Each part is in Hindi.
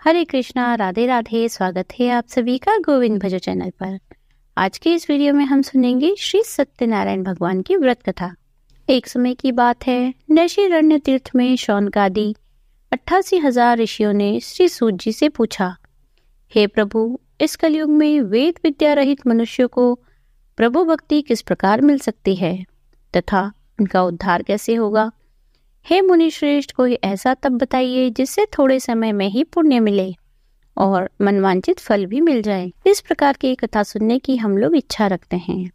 हरे कृष्णा, राधे राधे। स्वागत है आप सभी का गोविंद भजो चैनल पर। आज के इस वीडियो में हम सुनेंगे श्री सत्यनारायण भगवान की व्रत कथा। एक समय की बात है, नैषिरण्य तीर्थ में शौनकादि 88,000 ऋषियों ने श्री सूत जी से पूछा, हे प्रभु, इस कलयुग में वेद विद्या रहित मनुष्यों को प्रभु भक्ति किस प्रकार मिल सकती है तथा उनका उद्धार कैसे होगा। हे मुनि श्रेष्ठ, कोई ऐसा तप बताइए जिससे थोड़े समय में ही पुण्य मिले और मनवांचित फल भी मिल जाए। इस प्रकार की कथा सुनने की हम लोग इच्छा रखते हैं।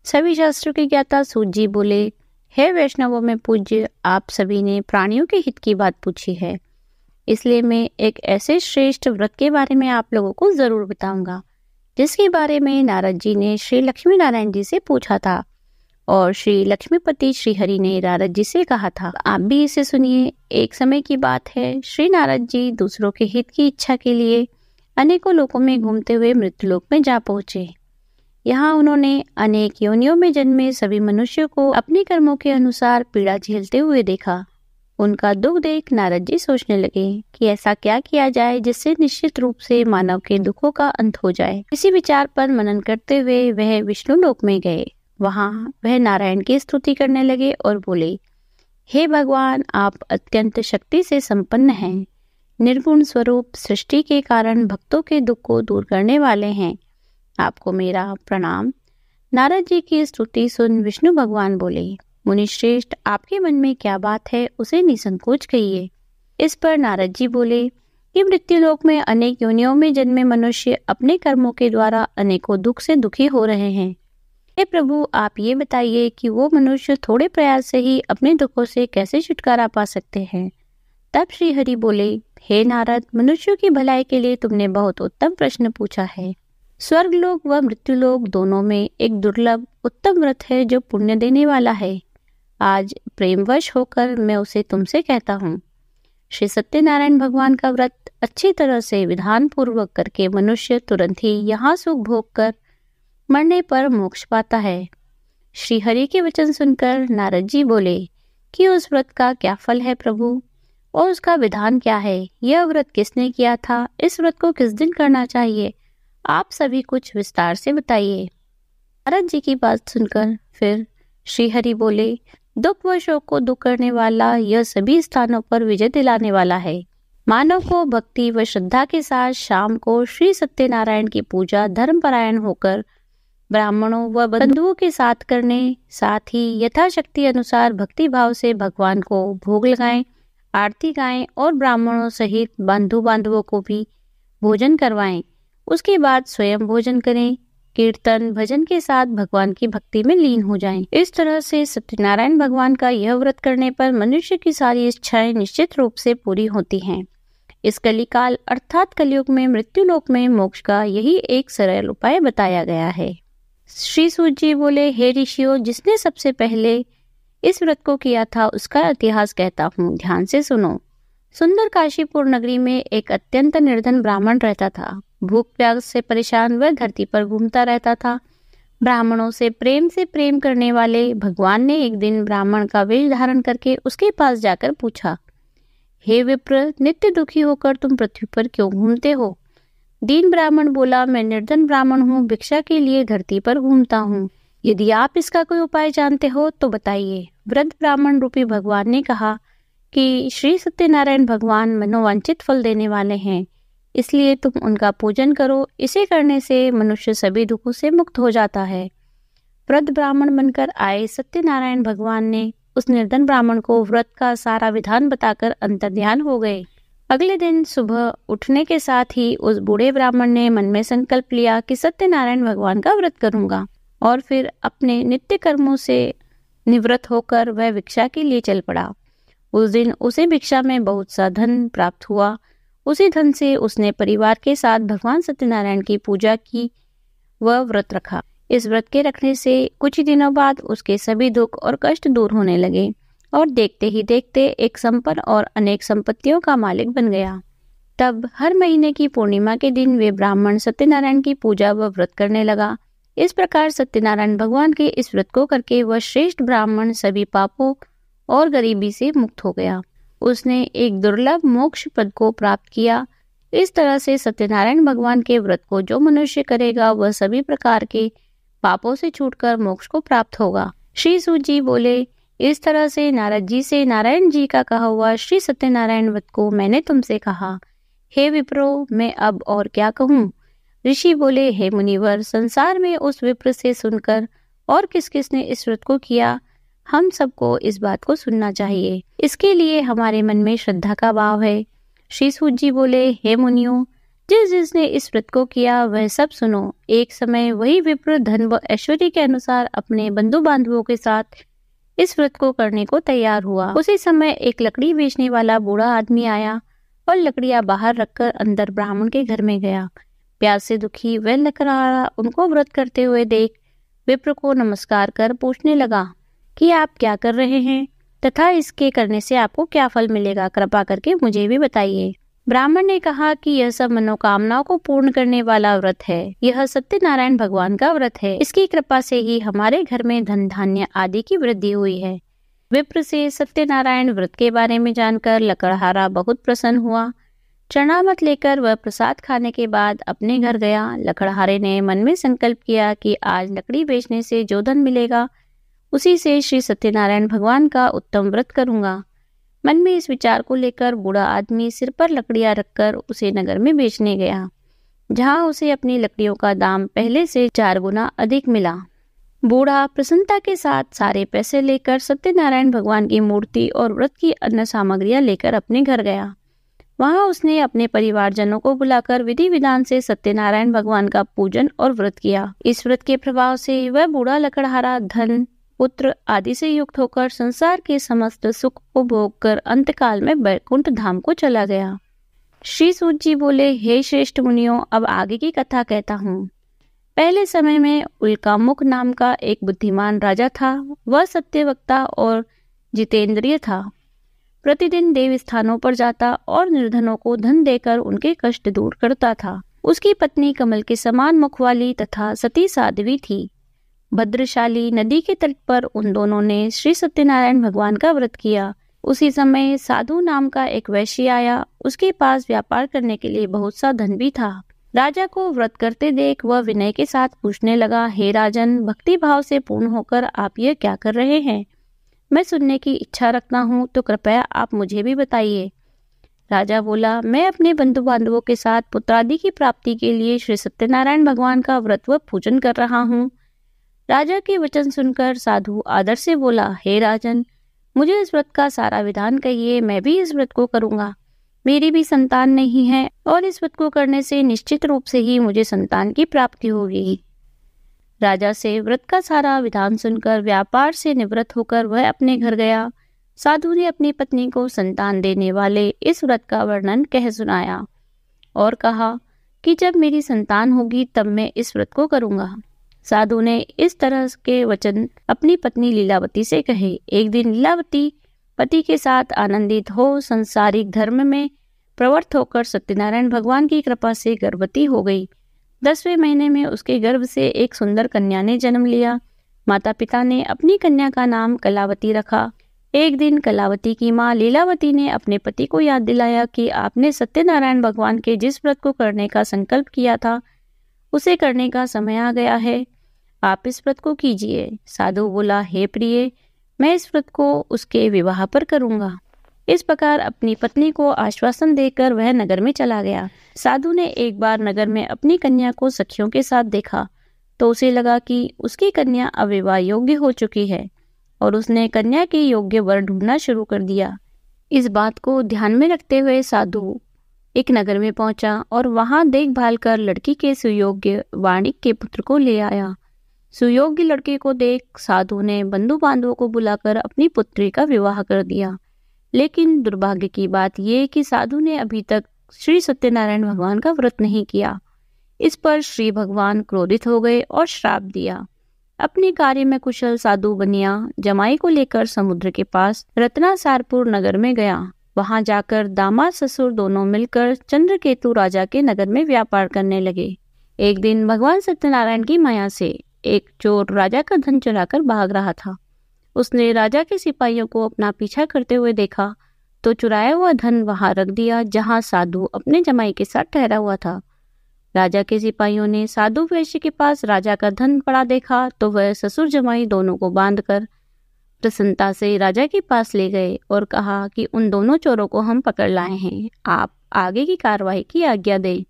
सभी शास्त्रों के ज्ञाता सूत जी बोले, हे वैष्णवों में पूज्य, आप सभी ने प्राणियों के हित की बात पूछी है, इसलिए मैं एक ऐसे श्रेष्ठ व्रत के बारे में आप लोगों को जरूर बताऊंगा जिसके बारे में नारद जी ने श्री लक्ष्मी नारायण जी से पूछा था और श्री लक्ष्मीपति श्री हरि ने नारद जी से कहा था। आप भी इसे सुनिए। एक समय की बात है, श्री नारद जी दूसरों के हित की इच्छा के लिए अनेकों लोकों में घूमते हुए मृत्युलोक में जा पहुंचे। यहाँ उन्होंने अनेक योनियों में जन्मे सभी मनुष्यों को अपने कर्मों के अनुसार पीड़ा झेलते हुए देखा। उनका दुख देख नारद जी सोचने लगे कि ऐसा क्या किया जाए जिससे निश्चित रूप से मानव के दुखों का अंत हो जाए। इसी विचार पर मनन करते हुए वह विष्णु लोक में गए। वहां वह नारायण की स्तुति करने लगे और बोले, हे भगवान, आप अत्यंत शक्ति से संपन्न हैं, निर्गुण स्वरूप, सृष्टि के कारण भक्तों के दुख को दूर करने वाले हैं। आपको मेरा प्रणाम। नारद जी की स्तुति सुन विष्णु भगवान बोले, मुनि श्रेष्ठ, आपके मन में क्या बात है उसे निसंकोच कहिए। इस पर नारद जी बोले कि मृत्युलोक में अनेक योनियों में जन्मे मनुष्य अपने कर्मों के द्वारा अनेकों दुख से दुखी हो रहे हैं। हे प्रभु, आप ये बताइए कि वो मनुष्य थोड़े प्रयास से ही अपने दुखों से कैसे छुटकारा पा सकते हैं। तब श्री हरि बोले, हे नारद, मनुष्यों की भलाई के लिए तुमने बहुत उत्तम प्रश्न पूछा है। स्वर्गलोक व मृत्युलोक दोनों में एक दुर्लभ उत्तम व्रत है जो पुण्य देने वाला है। आज प्रेमवश होकर मैं उसे तुमसे कहता हूँ। श्री सत्यनारायण भगवान का व्रत अच्छी तरह से विधान पूर्वक करके मनुष्य तुरंत ही यहाँ सुख भोग कर मरने पर मोक्ष पाता है। श्री हरि के वचन सुनकर नारद जी बोले कि उस व्रत का क्या फल है प्रभु, और उसका विधान क्या है। यह व्रत किसने किया था, इस व्रत को किस दिन करना चाहिए, आप सभी कुछ विस्तार से बताइए। नारद जी की बात सुनकर फिर श्री हरि बोले, दुख व शोक को दूर करने वाला, यह सभी स्थानों पर विजय दिलाने वाला है। मानव को भक्ति व श्रद्धा के साथ शाम को श्री सत्यनारायण की पूजा धर्मपरायण होकर ब्राह्मणों व बंधुओं के साथ करने, साथ ही यथाशक्ति अनुसार भक्ति भाव से भगवान को भोग लगाएं, आरती गाएं और ब्राह्मणों सहित बंधु बांधवों को भी भोजन करवाएं। उसके बाद स्वयं भोजन करें, कीर्तन भजन के साथ भगवान की भक्ति में लीन हो जाएं। इस तरह से सत्यनारायण भगवान का यह व्रत करने पर मनुष्य की सारी इच्छाएं निश्चित रूप से पूरी होती हैं। इस कलिकाल अर्थात कलयुग में मृत्युलोक में मोक्ष का यही एक सरल उपाय बताया गया है। श्री सूत जी बोले, हे ऋषियों, जिसने सबसे पहले इस व्रत को किया था उसका इतिहास कहता हूँ, ध्यान से सुनो। सुंदर काशीपुर नगरी में एक अत्यंत निर्धन ब्राह्मण रहता था। भूख प्यास से परेशान वह धरती पर घूमता रहता था। ब्राह्मणों से प्रेम करने वाले भगवान ने एक दिन ब्राह्मण का वेश धारण करके उसके पास जाकर पूछा, हे विप्र, नित्य दुखी होकर तुम पृथ्वी पर क्यों घूमते हो। दीन ब्राह्मण बोला, मैं निर्धन ब्राह्मण हूँ, भिक्षा के लिए धरती पर घूमता हूँ। यदि आप इसका कोई उपाय जानते हो तो बताइए। वृद्ध ब्राह्मण रूपी भगवान ने कहा कि श्री सत्यनारायण भगवान मनोवांछित फल देने वाले हैं, इसलिए तुम उनका पूजन करो। इसे करने से मनुष्य सभी दुखों से मुक्त हो जाता है। वृद्ध ब्राह्मण बनकर आए सत्यनारायण भगवान ने उस निर्धन ब्राह्मण को व्रत का सारा विधान बताकर अंतर्ध्यान हो गए। अगले दिन सुबह उठने के साथ ही उस बूढ़े ब्राह्मण ने मन में संकल्प लिया कि सत्यनारायण भगवान का व्रत करूंगा, और फिर अपने नित्य कर्मों से निवृत्त होकर वह भिक्षा के लिए चल पड़ा। उस दिन उसे भिक्षा में बहुत सा धन प्राप्त हुआ। उसी धन से उसने परिवार के साथ भगवान सत्यनारायण की पूजा की व व्रत रखा। इस व्रत के रखने से कुछ ही दिनों बाद उसके सभी दुख और कष्ट दूर होने लगे और देखते ही देखते एक संपन्न और अनेक संपत्तियों का मालिक बन गया। तब हर महीने की पूर्णिमा के दिन वे ब्राह्मण सत्यनारायण की पूजा व व्रत करने लगा। इस प्रकार सत्यनारायण भगवान के इस व्रत को करके वह श्रेष्ठ ब्राह्मण सभी पापों और गरीबी से मुक्त हो गया। उसने एक दुर्लभ मोक्ष पद को प्राप्त किया। इस तरह से सत्यनारायण भगवान के व्रत को जो मनुष्य करेगा वह सभी प्रकार के पापों से छूटकर मोक्ष को प्राप्त होगा। श्री सूत जी बोले, इस तरह से नारद जी से नारायण जी का कहा हुआ श्री सत्यनारायण व्रत को मैंने तुमसे कहा। हे विप्रो, मैं अब और क्या कहूँ? ऋषि बोले, हे मुनिवर, संसार में उस विप्र से सुनकर और किस किस ने इस व्रत को किया, हम सबको इस बात को सुनना चाहिए। इसके लिए हमारे मन में श्रद्धा का भाव है। श्री सूत जी बोले, हे मुनियों, जिस जिसने इस व्रत को किया वह सब सुनो। एक समय वही विप्र धन व ऐश्वर्य के अनुसार अपने बंधु बांधवों के साथ इस व्रत को करने को तैयार हुआ। उसी समय एक लकड़ी बेचने वाला बूढ़ा आदमी आया और लकड़ियां बाहर रखकर अंदर ब्राह्मण के घर में गया। प्यास से दुखी वह लकड़हारा उनको व्रत करते हुए देख विप्र को नमस्कार कर पूछने लगा कि आप क्या कर रहे हैं तथा इसके करने से आपको क्या फल मिलेगा, कृपा करके मुझे भी बताइए। ब्राह्मण ने कहा कि यह सब मनोकामनाओं को पूर्ण करने वाला व्रत है। यह सत्यनारायण भगवान का व्रत है। इसकी कृपा से ही हमारे घर में धन धान्य आदि की वृद्धि हुई है। विप्र से सत्यनारायण व्रत के बारे में जानकर लकड़हारा बहुत प्रसन्न हुआ। चरणामत लेकर वह प्रसाद खाने के बाद अपने घर गया। लकड़हारे ने मन में संकल्प किया कि आज लकड़ी बेचने से जो धन मिलेगा उसी से श्री सत्यनारायण भगवान का उत्तम व्रत करूंगा। मन में इस विचार को लेकर बूढ़ा आदमी सिर पर लकड़ियां रखकर उसे नगर में बेचने गया, जहां उसे अपनी लकड़ियों का दाम पहले से 4 गुना अधिक मिला। बूढ़ा प्रसन्नता के साथ सारे पैसे लेकर सत्यनारायण भगवान की मूर्ति और व्रत की अन्न सामग्रियां लेकर अपने घर गया। वहां उसने अपने परिवारजनों को बुलाकर विधि विधान से सत्यनारायण भगवान का पूजन और व्रत किया। इस व्रत के प्रभाव से वह बूढ़ा लकड़हारा धन, पुत्र आदि से युक्त होकर संसार के समस्त सुख को भोग कर अंतकाल में बैकुंठ धाम को चला गया। श्री सूत जी बोले, हे श्रेष्ठ मुनियों, अब आगे की कथा कहता हूँ। पहले समय में उल्कामुख नाम का एक बुद्धिमान राजा था। वह सत्यवक्ता और जितेंद्रिय था। प्रतिदिन देव स्थानों पर जाता और निर्धनों को धन देकर उनके कष्ट दूर करता था। उसकी पत्नी कमल के समान मुख वाली तथा सती साध्वी थी। भद्रशाली नदी के तट पर उन दोनों ने श्री सत्यनारायण भगवान का व्रत किया। उसी समय साधु नाम का एक वैश्य आया। उसके पास व्यापार करने के लिए बहुत सा धन भी था। राजा को व्रत करते देख वह विनय के साथ पूछने लगा, हे राजन, भक्ति भाव से पूर्ण होकर आप यह क्या कर रहे हैं? मैं सुनने की इच्छा रखता हूँ, तो कृपया आप मुझे भी बताइए। राजा बोला, मैं अपने बंधु बांधवों के साथ पुत्रादि की प्राप्ति के लिए श्री सत्यनारायण भगवान का व्रत व पूजन कर रहा हूँ। राजा के वचन सुनकर साधु आदर से बोला, हे राजन, मुझे इस व्रत का सारा विधान कहिए, मैं भी इस व्रत को करूंगा। मेरी भी संतान नहीं है और इस व्रत को करने से निश्चित रूप से ही मुझे संतान की प्राप्ति होगी। राजा से व्रत का सारा विधान सुनकर व्यापार से निवृत्त होकर वह अपने घर गया। साधु ने अपनी पत्नी को संतान देने वाले इस व्रत का वर्णन कह सुनाया और कहा कि जब मेरी संतान होगी तब मैं इस व्रत को करूंगा। साधु ने इस तरह के वचन अपनी पत्नी लीलावती से कहे। एक दिन लीलावती पति के साथ आनंदित हो संसारिक धर्म में प्रवृत्त होकर सत्यनारायण भगवान की कृपा से गर्भवती हो गई। 10वें महीने में उसके गर्भ से एक सुंदर कन्या ने जन्म लिया। माता पिता ने अपनी कन्या का नाम कलावती रखा। एक दिन कलावती की माँ लीलावती ने अपने पति को याद दिलाया कि आपने सत्यनारायण भगवान के जिस व्रत को करने का संकल्प किया था उसे करने का समय आ गया है, आप इस व्रत को कीजिए। साधु बोला, हे प्रिय, मैं इस व्रत को उसके विवाह पर करूंगा। इस प्रकार अपनी पत्नी को आश्वासन देकर वह नगर में चला गया। साधु ने एक बार नगर में अपनी कन्या को सखियों के साथ देखा तो उसे लगा कि उसकी कन्या अब विवाह योग्य हो चुकी है और उसने कन्या के योग्य वर ढूंढना शुरू कर दिया। इस बात को ध्यान में रखते हुए साधु एक नगर में पहुंचा और वहां देखभाल कर लड़की के सुयोग्य वाणिक के पुत्र को ले आया। सुयोग्य लड़के को देख साधु ने बंधु बांधवों को बुलाकर अपनी पुत्री का विवाह कर दिया। लेकिन दुर्भाग्य की बात यह कि साधु ने अभी तक श्री सत्यनारायण भगवान का व्रत नहीं किया। इस पर श्री भगवान क्रोधित हो गए और श्राप दिया। अपने कार्य में कुशल साधु बनिया जमाई को लेकर समुद्र के पास रत्नासारपुर नगर में गया। वहां जाकर दामाद ससुर दोनों मिलकर चंद्रकेतु राजा के नगर में व्यापार करने लगे। एक दिन भगवान सत्यनारायण की माया से एक चोर राजा का धन चुराकर भाग रहा था। उसने राजा के सिपाहियों को अपना पीछा करते हुए देखा तो चुराया हुआ धन वहां रख दिया जहां साधु अपने जमाई के साथ ठहरा हुआ था। राजा के सिपाहियों ने साधु वैश्य के पास राजा का धन पड़ा देखा तो वह ससुर जमाई दोनों को बांधकर प्रसन्नता से राजा के पास ले गए और कहा कि उन दोनों चोरों को हम पकड़ लाए हैं, आप आगे की कार्रवाई की आज्ञा दें।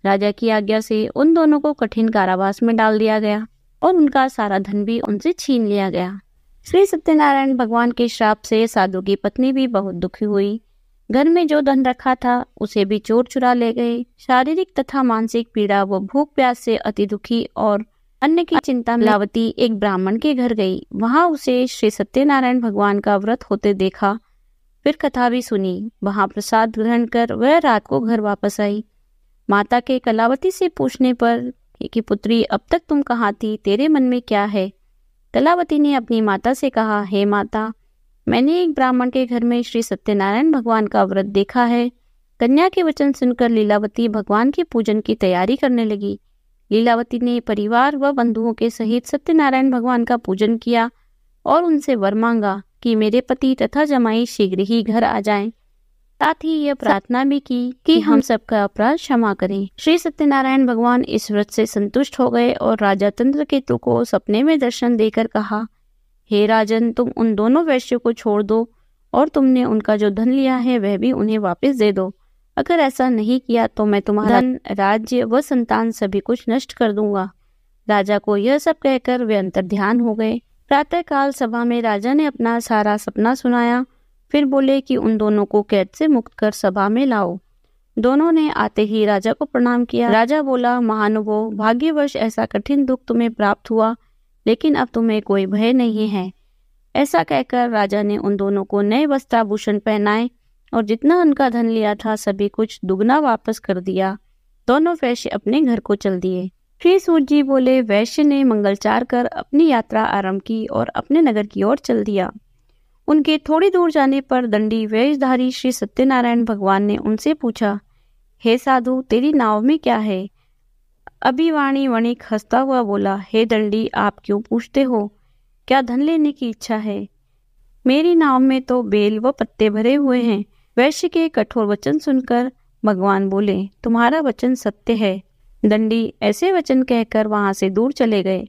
राजा की आज्ञा से उन दोनों को कठिन कारावास में डाल दिया गया और उनका सारा धन भी उनसे छीन लिया गया। श्री सत्यनारायण भगवान के श्राप से साधु की पत्नी भी बहुत दुखी हुई। घर में जो धन रखा था उसे भी चोर चुरा ले गए। शारीरिक तथा मानसिक पीड़ा व भूख प्यास से अति दुखी और अन्य की चिंता में लीलावती एक ब्राह्मण के घर गई। वहां उसे श्री सत्यनारायण भगवान का व्रत होते देखा, फिर कथा भी सुनी। वहां प्रसाद ग्रहण कर वह रात को घर वापस आई। माता के कलावती से पूछने पर कि पुत्री, अब तक तुम कहाँ थी, तेरे मन में क्या है? कलावती ने अपनी माता से कहा, हे माता, मैंने एक ब्राह्मण के घर में श्री सत्यनारायण भगवान का व्रत देखा है। कन्या के वचन सुनकर लीलावती भगवान के पूजन की तैयारी करने लगी। लीलावती ने परिवार व बंधुओं के सहित सत्यनारायण भगवान का पूजन किया और उनसे वर मांगा कि मेरे पति तथा जमाई शीघ्र ही घर आ जाएं। साथ ही यह प्रार्थना भी की कि हम सबका अपराध क्षमा करें। श्री सत्यनारायण भगवान इस व्रत से संतुष्ट हो गए और राजा चंद्रकेतु को सपने में दर्शन देकर कहा, हे राजन, तुम उन दोनों वैश्यों को छोड़ दो और तुमने उनका जो धन लिया है वह भी उन्हें वापस दे दो। अगर ऐसा नहीं किया तो मैं तुम्हारा धन, राज्य व संतान सभी कुछ नष्ट कर दूंगा। राजा को यह सब कहकर वे अंतर्ध्यान हो गए। प्रातःकाल सभा में राजा ने अपना सारा सपना सुनाया, फिर बोले कि उन दोनों को कैद से मुक्त कर सभा में लाओ। दोनों ने आते ही राजा को प्रणाम किया। राजा बोला, महानुभाव, भाग्यवश ऐसा कठिन दुख तुम्हें प्राप्त हुआ, लेकिन अब तुम्हें कोई भय नहीं है। ऐसा कहकर राजा ने उन दोनों को नए वस्त्राभूषण पहनाए और जितना उनका धन लिया था सभी कुछ दुगना वापस कर दिया। दोनों वैश्य अपने घर को चल दिए। श्री सूत जी बोले, वैश्य ने मंगलचार कर अपनी यात्रा आरंभ की और अपने नगर की ओर चल दिया। उनके थोड़ी दूर जाने पर दंडी वेशधारी श्री सत्यनारायण भगवान ने उनसे पूछा, हे साधु, तेरी नाव में क्या है? अभिवाणी वणिक हंसता हुआ बोला, हे दंडी, आप क्यों पूछते हो? क्या धन लेने की इच्छा है? मेरी नाव में तो बेल व पत्ते भरे हुए हैं। वैश्य के कठोर वचन सुनकर भगवान बोले, तुम्हारा वचन सत्य है। दंडी ऐसे वचन कहकर वहां से दूर चले गए।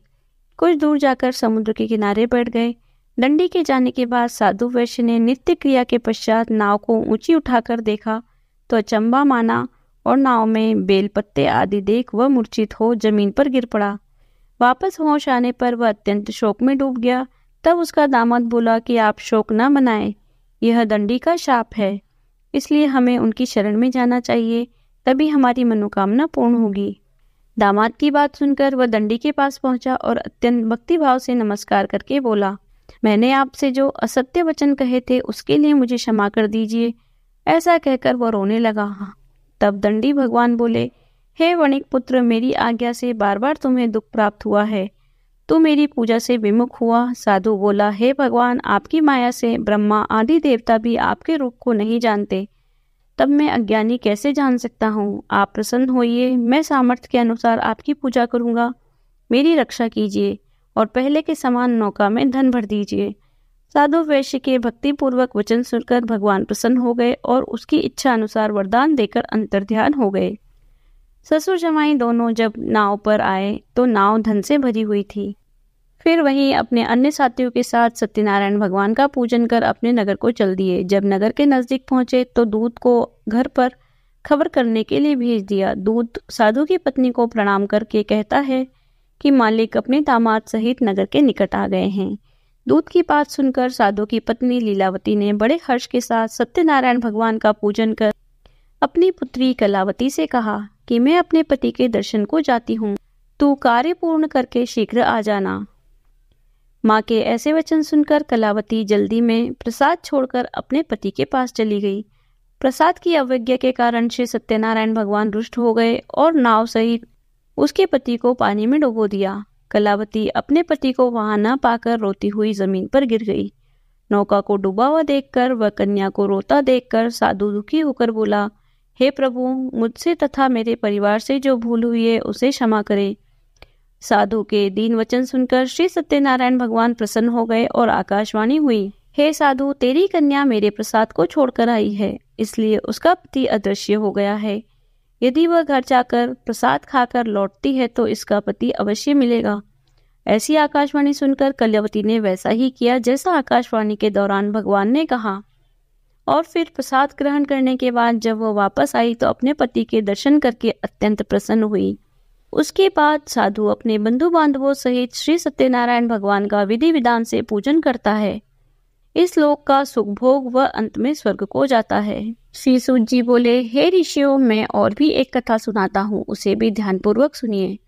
कुछ दूर जाकर समुद्र के किनारे बैठ गए। दंडी के जाने के बाद साधु वैश्य ने नित्य क्रिया के पश्चात नाव को ऊंची उठाकर देखा तो अचंबा माना और नाव में बेल पत्ते आदि देख वह मूर्छित हो जमीन पर गिर पड़ा। वापस होश आने पर वह अत्यंत शोक में डूब गया। तब उसका दामाद बोला कि आप शोक न मनाएं, यह दंडी का शाप है, इसलिए हमें उनकी शरण में जाना चाहिए, तभी हमारी मनोकामना पूर्ण होगी। दामाद की बात सुनकर वह दंडी के पास पहुंचा और अत्यंत भक्तिभाव से नमस्कार करके बोला, मैंने आपसे जो असत्य वचन कहे थे उसके लिए मुझे क्षमा कर दीजिए। ऐसा कहकर वह रोने लगा। तब दंडी भगवान बोले, हे वणिक पुत्र, मेरी आज्ञा से बार बार तुम्हें दुख प्राप्त हुआ है, तू मेरी पूजा से विमुख हुआ। साधु बोला, हे भगवान, आपकी माया से ब्रह्मा आदि देवता भी आपके रूप को नहीं जानते, तब मैं अज्ञानी कैसे जान सकता हूँ? आप प्रसन्न होइए, मैं सामर्थ्य के अनुसार आपकी पूजा करूँगा। मेरी रक्षा कीजिए और पहले के समान नौका में धन भर दीजिए। साधु वैश्य के भक्तिपूर्वक वचन सुनकर भगवान प्रसन्न हो गए और उसकी इच्छा अनुसार वरदान देकर अंतर्ध्यान हो गए। ससुर जमाई दोनों जब नाव पर आए तो नाव धन से भरी हुई थी। फिर वहीं अपने अन्य साथियों के साथ सत्यनारायण भगवान का पूजन कर अपने नगर को चल दिए। जब नगर के नजदीक पहुंचे तो दूत को घर पर खबर करने के लिए भेज दिया। दूत साधु की पत्नी को प्रणाम करके कहता है कि मालिक अपने दामाद सहित नगर के निकट आ गए हैं। दूत की बात सुनकर साधु की पत्नी लीलावती ने बड़े हर्ष के साथ सत्यनारायण भगवान का पूजन कर अपनी पुत्री कलावती से कहा कि मैं अपने पति के दर्शन को जाती हूँ, तू कार्य पूर्ण करके शीघ्र आ जाना। माँ के ऐसे वचन सुनकर कलावती जल्दी में प्रसाद छोड़कर अपने पति के पास चली गई। प्रसाद की अवज्ञा के कारण श्री सत्यनारायण भगवान रुष्ट हो गए और नाव सहित उसके पति को पानी में डुबो दिया। कलावती अपने पति को वहां न पाकर रोती हुई जमीन पर गिर गई। नौका को डूबा हुआ देखकर वह कन्या को रोता देखकर साधु दुखी होकर बोला, हे प्रभु, मुझसे तथा मेरे परिवार से जो भूल हुई है उसे क्षमा करे। साधु के दीन वचन सुनकर श्री सत्यनारायण भगवान प्रसन्न हो गए और आकाशवाणी हुई हे साधु, तेरी कन्या मेरे प्रसाद को छोड़कर आई है, इसलिए उसका पति अदृश्य हो गया है। यदि वह घर जाकर प्रसाद खाकर लौटती है तो इसका पति अवश्य मिलेगा। ऐसी आकाशवाणी सुनकर कल्यावती ने वैसा ही किया जैसा आकाशवाणी के दौरान भगवान ने कहा, और फिर प्रसाद ग्रहण करने के बाद जब वह वापस आई तो अपने पति के दर्शन करके अत्यंत प्रसन्न हुई। उसके बाद साधु अपने बंधु बांधवों सहित श्री सत्यनारायण भगवान का विधि विधान से पूजन करता है। इस लोक का सुख भोग वह अंत में स्वर्ग को जाता है। श्री सूत जी बोले, हे ऋषियों, मैं और भी एक कथा सुनाता हूँ, उसे भी ध्यानपूर्वक सुनिए।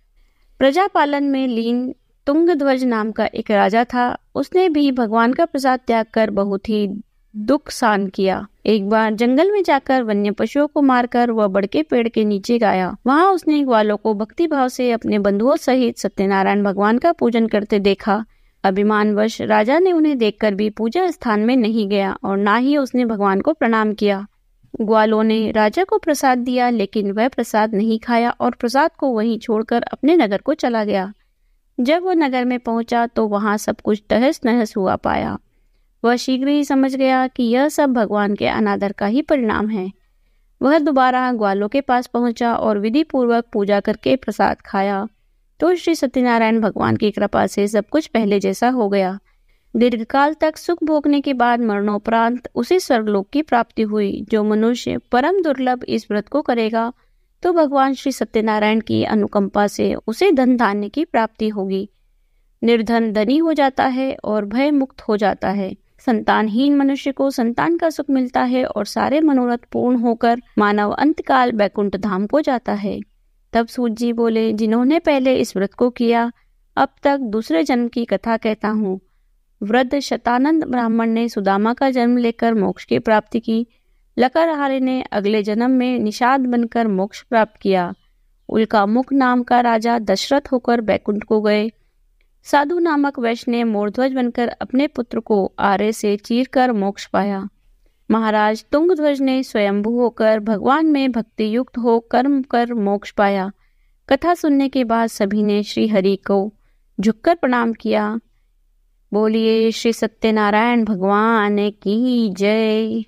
प्रजापालन में लीन तुंगध्वज नाम का एक राजा था। उसने भी भगवान का प्रसाद त्याग कर बहुत ही दुख सहन किया। एक बार जंगल में जाकर वन्य पशुओं को मारकर वह बड़के पेड़ के नीचे गया। वहां उसने ग्वालों को भक्ति भाव से अपने बंधुओं सहित सत्यनारायण भगवान का पूजन करते देखा। अभिमानवश राजा ने उन्हें देखकर भी पूजा स्थान में नहीं गया और ना ही उसने भगवान को प्रणाम किया। ग्वालों ने राजा को प्रसाद दिया, लेकिन वह प्रसाद नहीं खाया और प्रसाद को वहीं छोड़कर अपने नगर को चला गया। जब वह नगर में पहुंचा तो वहां सब कुछ तहस नहस हुआ पाया। वह शीघ्र ही समझ गया कि यह सब भगवान के अनादर का ही परिणाम है। वह दोबारा ग्वालों के पास पहुंचा और विधि पूर्वक पूजा करके प्रसाद खाया तो श्री सत्यनारायण भगवान की कृपा से सब कुछ पहले जैसा हो गया। दीर्घकाल तक सुख भोगने के बाद मरणोपरांत उसी स्वर्गलोक की प्राप्ति हुई। जो मनुष्य परम दुर्लभ इस व्रत को करेगा तो भगवान श्री सत्यनारायण की अनुकंपा से उसे धन धान्य की प्राप्ति होगी। निर्धन धनी हो जाता है और भय मुक्त हो जाता है। संतानहीन मनुष्य को संतान का सुख मिलता है और सारे मनोरथ पूर्ण होकर मानव अंतकाल बैकुंठ धाम को जाता है। तब सूत जी बोले, जिन्होंने पहले इस व्रत को किया, अब तक दूसरे जन्म की कथा कहता हूँ। वृद्ध शतानंद ब्राह्मण ने सुदामा का जन्म लेकर मोक्ष की प्राप्ति की। लकरहारे ने अगले जन्म में निषाद बनकर मोक्ष प्राप्त किया। उल्कामुख नाम का राजा दशरथ होकर बैकुंठ को गए। साधु नामक वैश्य ने मोरध्वज बनकर अपने पुत्र को आरे से चीरकर मोक्ष पाया। महाराज तुंगध्वज ने स्वयंभू होकर भगवान में भक्ति युक्त हो कर्म कर मोक्ष पाया। कथा सुनने के बाद सभी ने श्री हरि को झुककर प्रणाम किया। बोलिए श्री सत्यनारायण भगवान की जय।